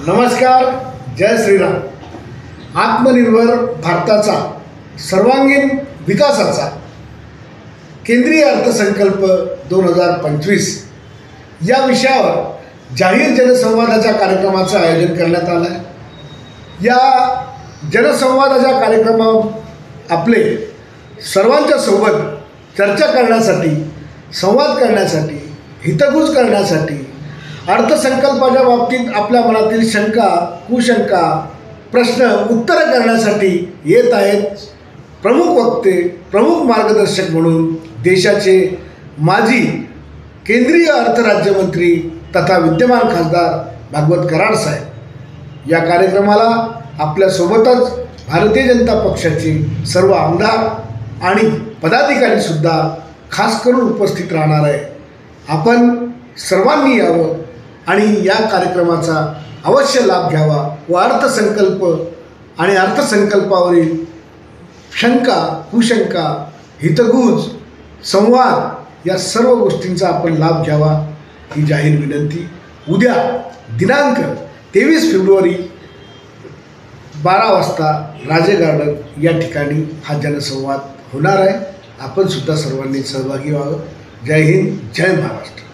नमस्कार, जय श्रीराम। आत्मनिर्भर भारताचा सर्वांगीण विकासाचा केंद्रीय अर्थसंकल्प 2025 या विषयावर जाहीर जनसंवादाच्या कार्यक्रमाचं आयोजन करण्यात आलं आहे। या जनसंवादाच्या कार्यक्रमात आपले सर्वांच्या सोबत चर्चा करण्यासाठी, संवाद करण्यासाठी, हितगुज करण्यासाठी, अर्थसंकल्पाच्या बाबतीत आपल्या मनातील शंका, कुशंका, प्रश्न उत्तर करण्यासाठी येत आहेत प्रमुख वक्ते, प्रमुख मार्गदर्शक म्हणून देशाचे माजी केंद्रीय अर्थ राज्यमंत्री तथा विद्यमान खासदार भागवत कराड साहेब। या कार्यक्रमाला आपल्यासोबतच भारतीय जनता पक्षाचे सर्व आमदार आणि पदाधिकारी सुद्धा खास करून उपस्थित राहणार आहे। आपण सर्वांनी यावं आणि या कार्यक्रमाचा अवश्य लाभ घ्यावा व अर्थसंकल्प आणि अर्थसंकल्पावरील शंका, कुशंका, हितगुज, संवाद या सर्व गोष्टींचा आपण लाभ घ्यावा ही जाहीर विनंती। उद्या दिनांक 23 फेब्रुवारी 12 वाजता राजे गार्डन या ठिकाणी हा जनसंवाद होणार आहे। आपण सुद्धा सर्वांनी सहभागी व्हावं। जय हिंद, जय महाराष्ट्र।